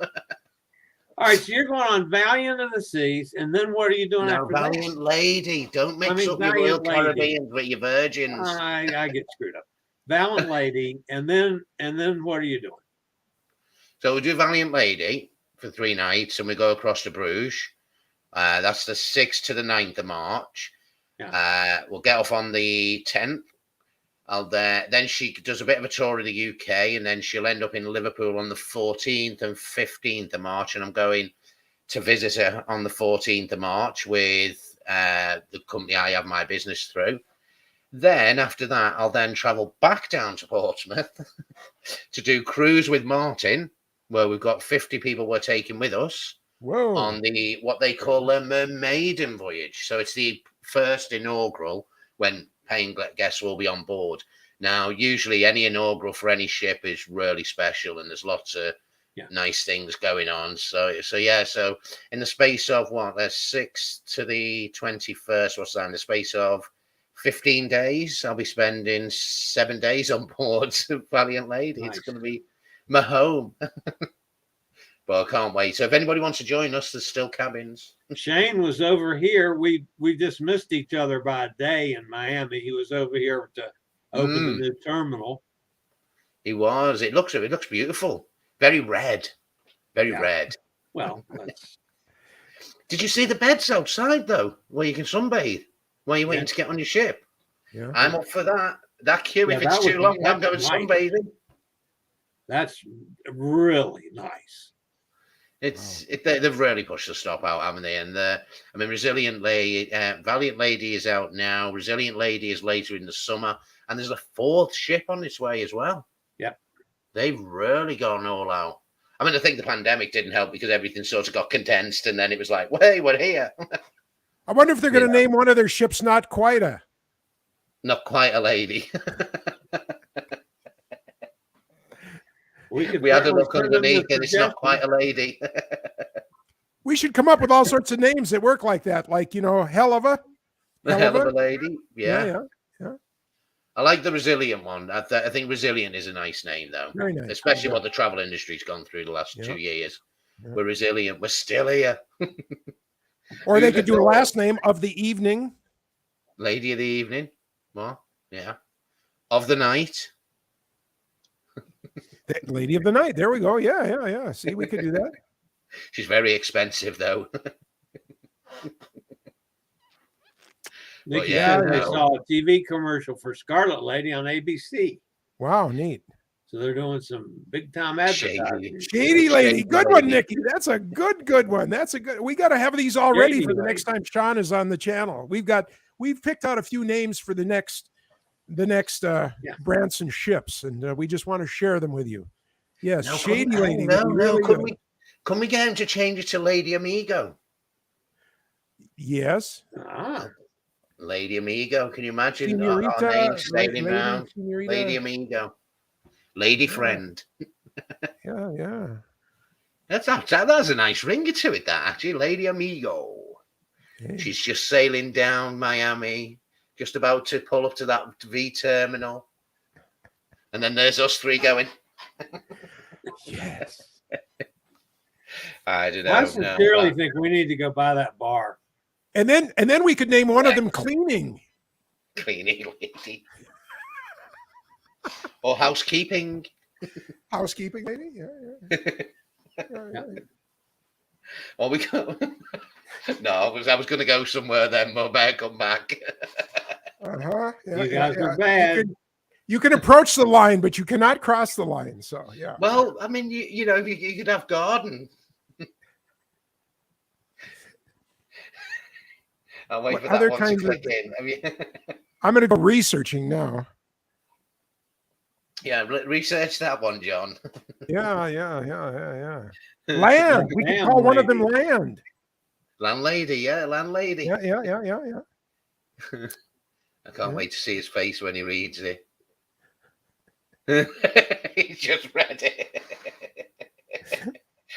All right, so you're going on Valiant of the Seas, and then what are you doing after Valiant Lady. Don't mix up your Royal Caribbean with your Virgins. I get screwed up. Valiant Lady, and then what are you doing? So we do Valiant Lady for 3 nights, and we go across to Bruges. That's the 6th to the 9th of March. Yeah. We'll get off on the 10th. Then she does a bit of a tour of the UK, and then she'll end up in Liverpool on the 14th and 15th of March. And I'm going to visit her on the 14th of March with the company I have my business through. Then after that, I'll then travel back down to Portsmouth to do Cruise with Martin, where we've got 50 people we're taking with us. Whoa. On the what they call a maiden voyage. So it's the first inaugural when paying guests will be on board. Now, usually any inaugural for any ship is really special, and there's lots of nice things going on. So in the space of what, there's 6 to the 21st, what's that, in the space of 15 days, I'll be spending 7 days on board Valiant Lady. Nice. It's going to be my home. But I can't wait. So if anybody wants to join us, there's still cabins. Shane was over here. We just missed each other by a day in Miami. He was over here to open the new terminal. He was. It looks beautiful. Very red. Very red. Well, did you see the beds outside though, where you can sunbathe while you're waiting to get on your ship? Yeah. I'm up for that. That queue, if that it's too long, I'm going nice. sunbathing. That's really nice. They've really pushed the stop out, haven't they? And Resilient Lady, Valiant Lady is out now. Resilient Lady is later in the summer, and there's a 4th ship on its way as well. Yeah, they've really gone all out. I mean, I think the pandemic didn't help because everything sort of got condensed, and then it was like, well, hey, we're here. I wonder if they're going to name one of their ships Not Quite a. Not Quite a Lady. We had a look underneath, and it's not quite a lady. We should come up with all sorts of names that work like that, like, hell of a lady. Yeah. I like the Resilient one. I think Resilient is a nice name, though. Very nice. Especially what the travel industry's gone through the last 2 years. Yeah. We're resilient. We're still here. Or they could do a last name of the evening. Lady of the evening. Well, yeah. Of the night. Lady of the night. There we go. Yeah. See, we could do that. She's very expensive, though. I saw a TV commercial for Scarlet Lady on ABC. Wow, neat. So they're doing some big time advertising. Shady Lady. Good one, Nikki. That's a good one. We got to have these all ready for the next time Sean is on the channel. We've picked out a few names for the next Branson ships, and we just want to share them with you. Yes, no, Shady Lady. Can we get him to change it to Lady Amigo? Yes. Lady Amigo. Can you imagine our names sailing around? Lady Amigo. Lady Friend. Yeah. That's a nice ringer to it, that actually. Lady Amigo. Hey. She's just sailing down Miami, just about to pull up to that V terminal. And then there's us three going. Yes. I don't know. I sincerely think we need to go buy that bar. And then we could name one of them Cleaning. Cleaning Lady. Or Housekeeping. Housekeeping Lady? Yeah. Or we go. No, I was going to go somewhere then, but I better come back. Yeah, you guys are bad. You can approach the line, but you cannot cross the line. So, yeah. Well, I mean, you know, you could have garden. I'll wait for that one to click in. I mean, I'm going to go researching now. Yeah, research that one, John. Yeah. Land. We can call one of them Land. Landlady, yeah, landlady. Yeah. I can't wait to see his face when he reads it. He's just read it.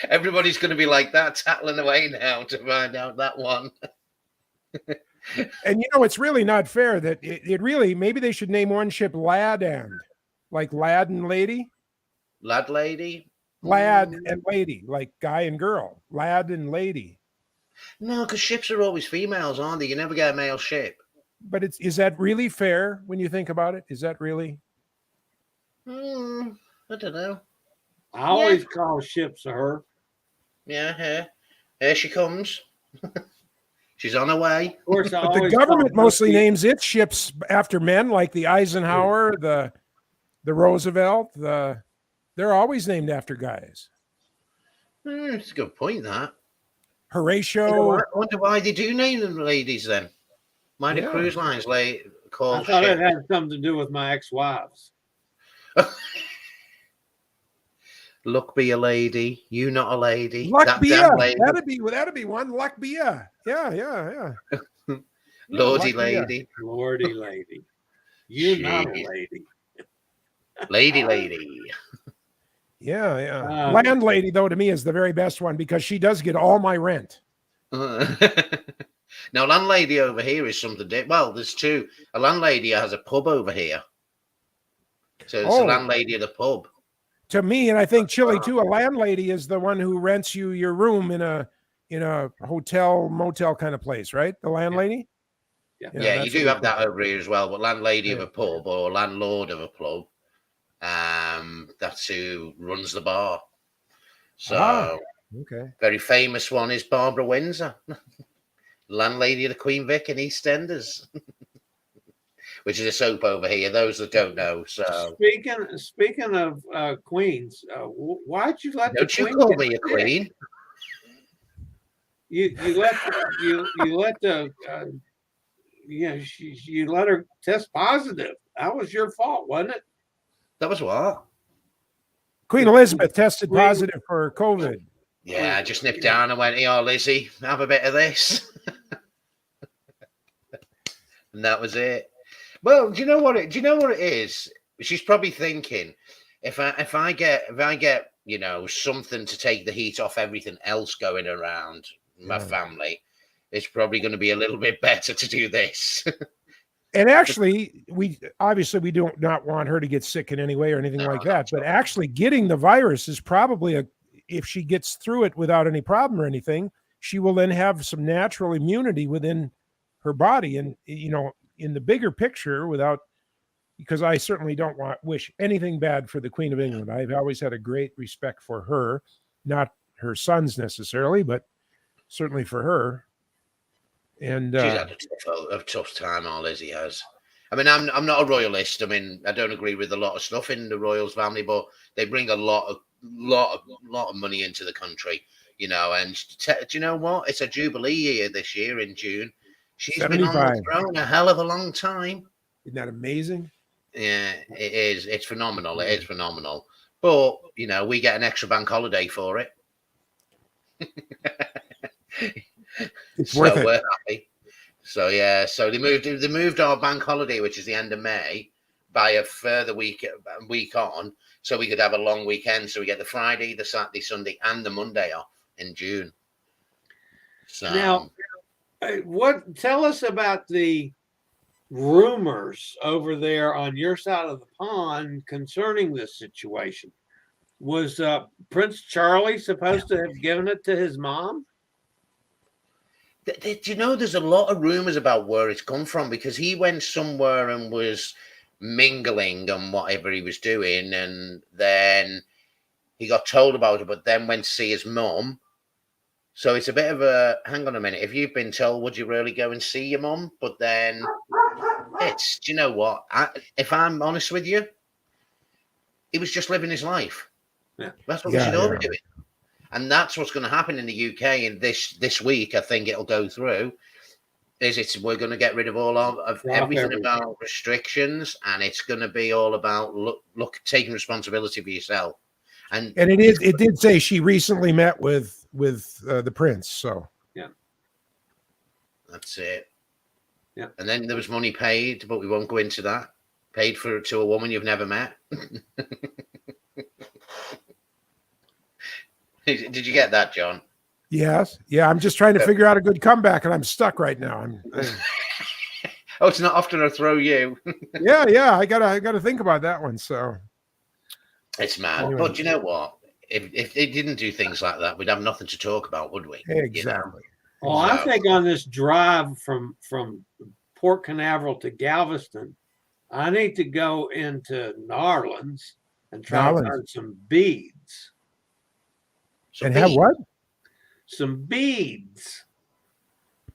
Everybody's going to be like that, tattling away now to find out that one. And it's really not fair that it really, maybe they should name one ship Lad and, like Lad and Lady. Lad Lady? Lad and Lady, like guy and girl. Lad and Lady. No, because ships are always females, aren't they? You never get a male ship. But is that really fair when you think about it? Is that really? I don't know. I always call ships her. Yeah, here she comes. She's on her way. Of course, I But the always government thought mostly Bucky- names its ships after men, like the Eisenhower, the Roosevelt. They're always named after guys. It's a good point, that. Horatio. I wonder why they do name them ladies then. Why do Yeah. cruise lines I call thought it ship? had something to do with my ex-wives. Luck be a lady, you not a lady. Luck That be damn a. lady. That'd be one. Luck be a. Yeah. Lordy Luck be a. lady. Lordy lady. You not a Jeez. lady. Lady. Yeah. Landlady, though, to me is the very best one because she does get all my rent. Now, landlady over here is something. Well, there's two. A landlady has a pub over here. So it's a landlady of the pub. To me, and I think Chillie too, a landlady is the one who rents you your room in a hotel, motel kind of place, right? The landlady? Yeah, you do have that over here as well. But landlady of a pub or landlord of a pub, that's who runs the bar. So, okay. Very famous one is Barbara Windsor, landlady of the Queen Vic in EastEnders, which is a soap over here. Those that don't know. So, speaking of queens, why'd you let don't the you queen call get me a sick? queen? You let the you let her test positive. That was your fault, wasn't it? That was what? Queen Elizabeth tested positive for COVID. Yeah, I just nipped down and went, "Here, Lizzie, have a bit of this," and that was it. Well, do you know what it is? She's probably thinking, if I get something to take the heat off everything else going around my family, it's probably going to be a little bit better to do this. And actually, we do not want her to get sick in any way or anything like that. But actually, getting the virus is probably if she gets through it without any problem or anything, she will then have some natural immunity within her body. And in the bigger picture, because I certainly don't wish anything bad for the Queen of England. I've always had a great respect for her, not her sons necessarily, but certainly for her. And she's had a tough time, all Lizzie has. I mean, I'm not a royalist. I mean, I don't agree with a lot of stuff in the royals family, but they bring a lot of money into the country, And do you know what? It's a jubilee year this year in June. She's 75. Been on the throne a hell of a long time. Isn't that amazing? Yeah, it is. It's phenomenal. It is phenomenal. But we get an extra bank holiday for it. It's worth it. We're happy. So they moved our bank holiday, which is the end of May, by a further week on, so we could have a long weekend. So we get the Friday, the Saturday, Sunday, and the Monday off in June. So now, tell us about the rumors over there on your side of the pond concerning this situation. Was Prince Charlie supposed to have given it to his mom? There's a lot of rumors about where it's come from, because he went somewhere and was mingling and whatever he was doing, and then he got told about it, but then went to see his mum. So it's a bit of a, hang on a minute, if you've been told, would you really go and see your mum? But then do you know what? If I'm honest with you, he was just living his life. Yeah. That's what we should all be doing. And that's what's going to happen in the UK in this week. I think it'll go through. We're going to get rid of all of everything about restrictions, and it's going to be all about look taking responsibility for yourself. And it did say she recently met with the prince. So yeah, that's it. Yeah, and then there was money paid, but we won't go into that. Paid to a woman you've never met. Did you get that, John? Yes. Yeah, I'm just trying to figure out a good comeback, and I'm stuck right now. Oh, it's not often I throw you. yeah. I gotta think about that one. So it's mad. Anyway. But you know what? If they didn't do things like that, we'd have nothing to talk about, would we? Exactly. Well, I think on this drive from Port Canaveral to Galveston, I need to go into Narlands and try to earn some beads. Have what? Some beads.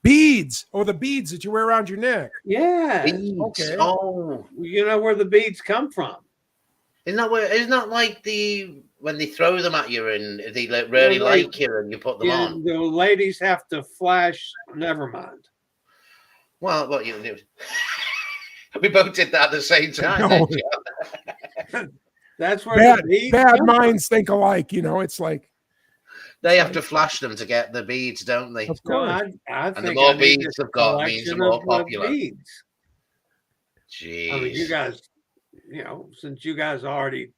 Beads. Oh, the beads that you wear around your neck. Yeah. Beads. Okay. Oh, You know where the beads come from. isn't that like when they throw them at you and they really Well, they- like you and you put them Yeah, on? the ladies have to flash. Never mind. Well, what you do? We both did that at the same time. No. Didn't you? That's where the beads Bad come minds think alike. You know, it's like, They have to flash them to get the beads, don't they? of from. No, course. I the think more I need beads a they've got means the collection more of popular. beads. Jeez. I mean, you guys, since you guys are already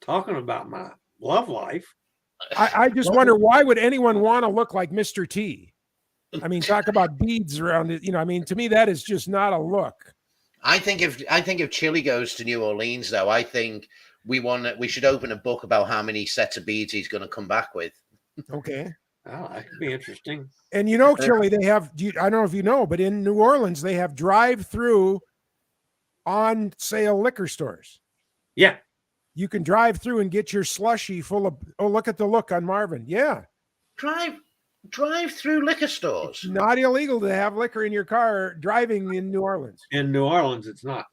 talking about my love life, I just wonder, why would anyone want to look like Mr. T? I mean, talk about beads around it. You know, I mean, to me, that is just not a look. I think if Chillie goes to New Orleans, though, I think we should open a book about how many sets of beads he's going to come back with. Okay. oh, that could be interesting. And you know, Chillie, they have, I don't know if you know, but in New Orleans, they have drive-through on sale liquor stores. Yeah. You can drive through and get your slushy full of, oh, look at the look on Marvin. Yeah. Drive through liquor stores. Not illegal to have liquor in your car driving in New Orleans. In New Orleans, it's not.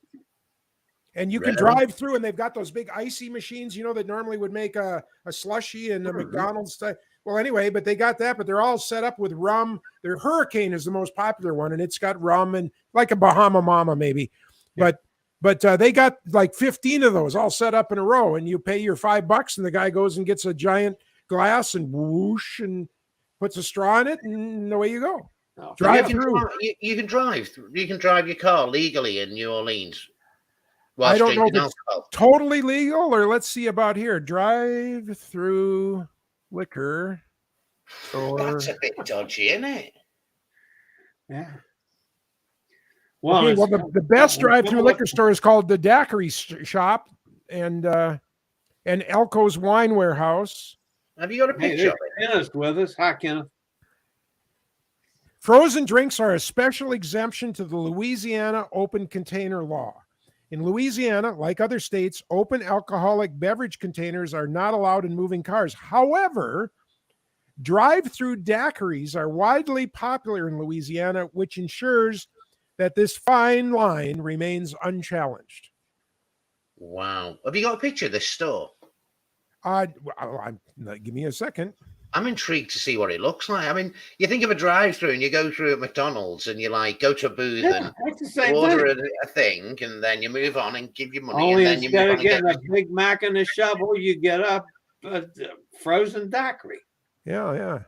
And you can Really? drive through, and they've got those big icy machines, you know, that normally would make a slushy and a McDonald's type. Well, anyway, but they got that, but they're all set up with rum. Their Hurricane is the most popular one, and it's got rum and like a Bahama Mama maybe. Yeah. But they got like 15 of those all set up in a row, and you pay your $5, and the guy goes and gets a giant glass and whoosh and puts a straw in it, and away you go. No. Drive You can through. You can drive. You can drive your car legally in New Orleans. While I don't know if drinking it's alcohol. totally legal, or let's see about here. Drive through liquor store. That's a bit dodgy, isn't it? Yeah. Well, Okay, it's- well, the best drive-through well, liquor store is called the Daiquiri Shop and Elko's Wine Warehouse. Have you got a hey, picture of there's it? Kenneth with us. Hi, Kenneth. Frozen drinks are a special exemption to the Louisiana open container law. In Louisiana, like other states, open alcoholic beverage containers are not allowed in moving cars. However, drive-through daiquiris are widely popular in Louisiana, which ensures that this fine line remains unchallenged. Wow. Have you got a picture of this store? Give me a second. I'm intrigued to see what it looks like. I mean, you think of a drive-through and you go through at McDonald's and you like go to a booth Yeah, and that's the same order thing. a thing, and then you move on and give your money, Only and then you instead move of on and getting a Big Mac and a shovel, you get a frozen daiquiri. Yeah.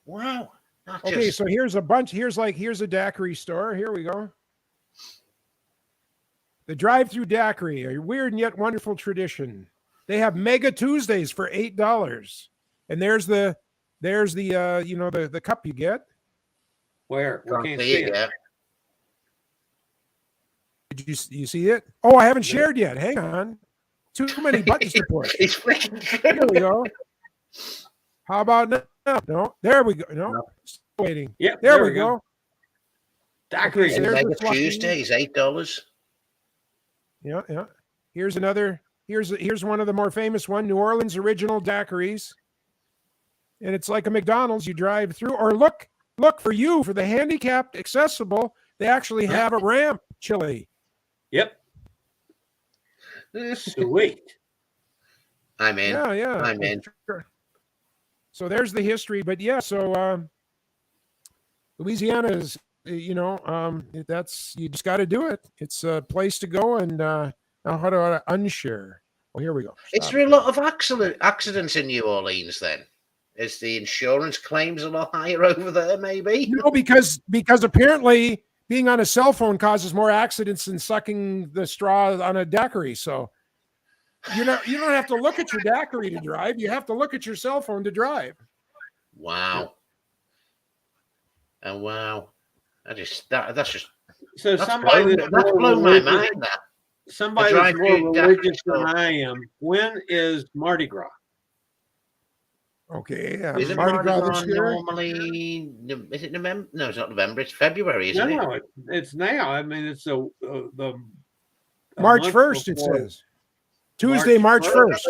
Wow. That Okay, just- so here's a bunch. Here's a daiquiri store. Here we go. The drive-through daiquiri, a weird and yet wonderful tradition. They have Mega Tuesdays for $8, and there's the the cup you get. Where? We Can't can't see see it it. yet. Did you see it? Oh, I haven't shared yet. Hang on. Too many buttons to push. It's flicking Here through. we go. How about now? No, there we go. No, No. still waiting. Yep, There we go. Daiquiri. Okay, there's Mega the fluffy. Tuesday is $8. Yeah. Here's another. Here's one of the more famous one, New Orleans original daiquiris. And it's like a McDonald's. You drive through, or look for the handicapped accessible. They actually have a ramp, Chillie. Yep. Sweet. I'm in. Yeah. I'm in. Sure. So there's the history, but yeah. So Louisiana is, that's, you just got to do it. It's a place to go, and now how do I unshare? Oh, here we go. Is Stop. there a lot of accidents in New Orleans then? Is the insurance claims a lot higher over there, maybe? No, because apparently being on a cell phone causes more accidents than sucking the straw on a daiquiri. So you don't have to look at your daiquiri to drive. You have to look at your cell phone to drive. Wow. Oh wow. That's just So that's somebody blown, that's that's more blown my religious, mind. That somebody The that's more drive-through daiquiri religious than store. I am. When is Mardi Gras? Okay. Yeah. Isn't Mardi Mardi Gras Gras this year. normally? Is it November? No, it's not November. It's February, isn't it? No, it's now. I mean, it's the March month 1st, it before. says. Tuesday, March 1st.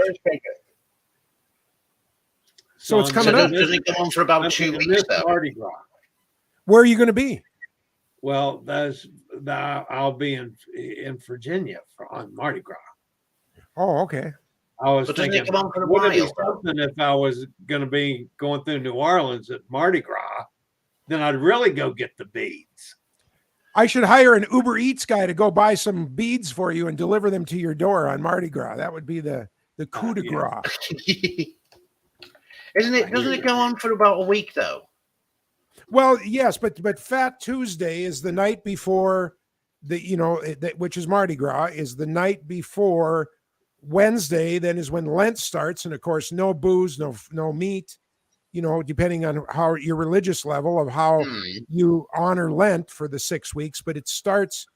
So it's on coming So up. doesn't it go on for about I'm 2 gonna weeks miss though? Mardi Gras. Where are you going to be? Well, I'll be in Virginia on Mardi Gras. Oh, okay. I was But doesn't thinking, it go on for a would it be while, though? something if I was going to be going through New Orleans at Mardi Gras? Then I'd really go get the beads. I should hire an Uber Eats guy to go buy some beads for you and deliver them to your door on Mardi Gras. That would be the coup de Yeah. grace. Doesn't it go on for about a week though? Well, yes, but Fat Tuesday is the night before which is Mardi Gras, is the night before Wednesday. Then is when Lent starts, and of course, no booze, no meat. Depending on how your religious level of how you honor Lent for the 6 weeks, but it starts.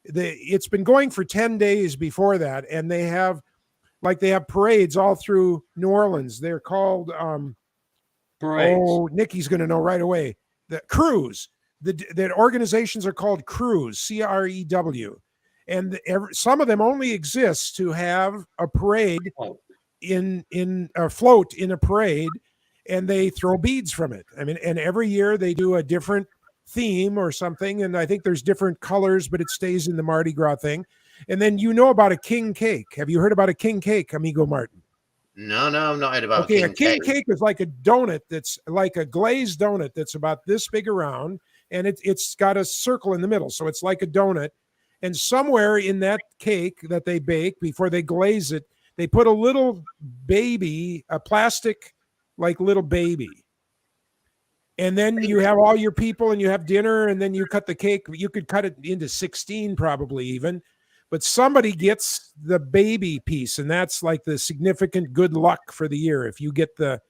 It's been going for 10 days before that, and they have parades all through New Orleans. They're called Parades. Oh, Nikki's going to know right away. The Cruise. The organizations are called Cruise, CREW, and some of them only exist to have a parade in a float in a parade, and they throw beads from it. I mean, and every year they do a different theme or something, and I think there's different colors, but it stays in the Mardi Gras thing. And then about a king cake. Have you heard about a king cake, Amigo Martin? No, I've not heard about Okay, king a king cake. cake is like a donut that's like a glazed donut that's about this big around, and it's got a circle in the middle, so it's like a donut. And somewhere in that cake that they bake before they glaze it, they put a little baby, a plastic like little baby. And then you have all your people and you have dinner, and then you cut the cake. You could cut it into 16 probably even. But somebody gets the baby piece, and that's like the significant good luck for the year. If you get the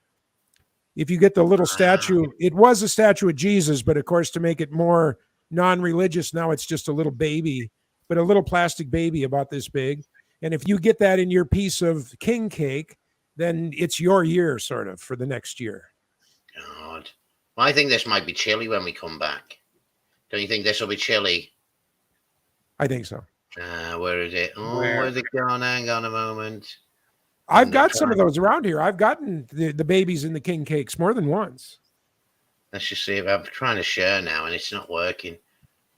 little statue, it was a statue of Jesus, but of course, to make it more non-religious, now it's just a little baby, but a little plastic baby about this big. And if you get that in your piece of king cake, then it's your year sort of for the next year. God. Well, I think this might be chilly when we come back. Don't you think this will be chilly? I think so. Where is it? Oh, where's it gone? Hang on a moment. I've got some of those around here. I've gotten the babies in the king cakes more than once. Let's just see if I'm trying to share now and it's not working.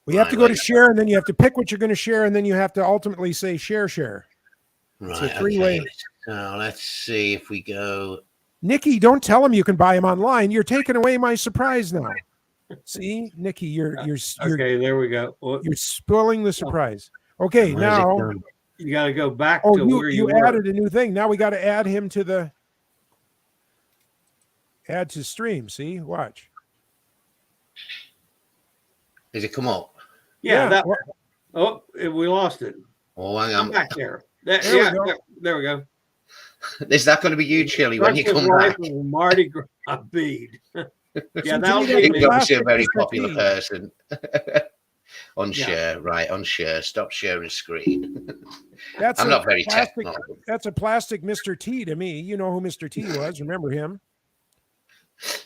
We have to go to share, and then you have to pick what you're going to share, and then you have to ultimately say share. It's a three-way. Okay. So let's see if we go. Nikki, don't tell them you can buy them online. You're taking away my surprise now. See, Nikki, you're Okay, there we go. Well, you're spoiling the surprise. Okay, now you got to go back oh, to where you were. added a new thing. Now we got to add him to add to stream. See, watch. Does it come up? Yeah. We lost it. Oh, hang Come on. back there. There There we go. Is that going to be you, Chillie, when you come back? Mardi Gras bead. Yeah, that'll you be need me. You're obviously a Plastic very Mr. popular T. person. Unshare, right? Unshare. Stop sharing screen. I'm not very technical. That's a plastic Mr. T to me. You know who Mr. T was. Remember him?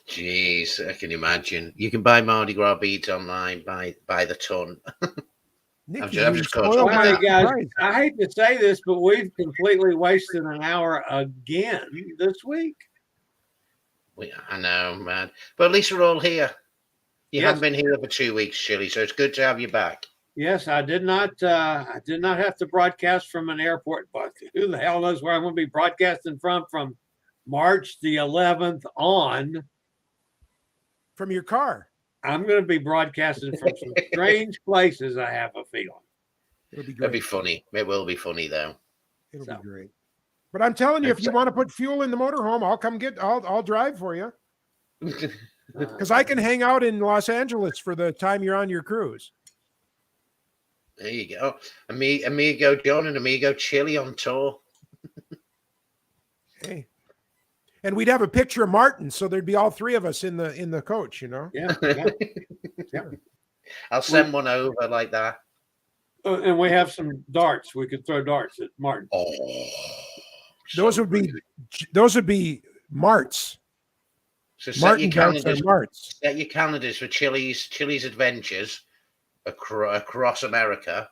Jeez, I can imagine. You can buy Mardi Gras beads online by the ton. Nikki, I'm you just spoiled going to- my Hey guys, surprise. I hate to say this, but we've completely wasted an hour again this week. I know, man. But at least we're all here. You Yes. haven't been here for 2 weeks, Chillie, so it's good to have you back. Yes, I did not have to broadcast from an airport, but who the hell knows where I'm going to be broadcasting from March the 11th on. From your car. I'm going to be broadcasting from some strange places, I have a feeling. It'll be It'll great. be funny. It will be funny, though. It'll So. be great. But I'm telling you, if you want to put fuel in the motorhome, I'll drive for you. Because I can hang out in Los Angeles for the time you're on your cruise. There you go. Amigo John and Amigo Chillie on tour. Hey. And we'd have a picture of Martin, so there'd be all three of us in the coach, you know. Yeah. I'll send one over like that. And we have some darts. We could throw darts at Martin. Oh, Those would be Marts. So set Martin your darts are calendars. Marts. Set your calendars for Chillie's adventures across America,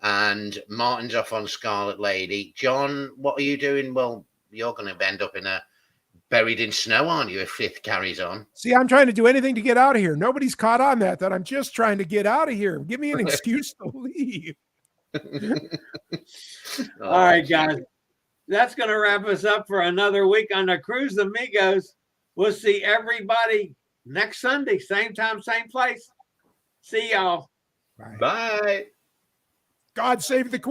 and Martin's off on Scarlet Lady. John, what are you doing? Well, you're going to end up in a buried in snow, aren't you, if it carries on? See, I'm trying to do anything to get out of here. Nobody's caught on that I'm just trying to get out of here. Give me an excuse to leave. All right, guys. That's going to wrap us up for another week on the Cruise Amigos. We'll see everybody next Sunday, same time, same place. See y'all. Bye. God save the Queen.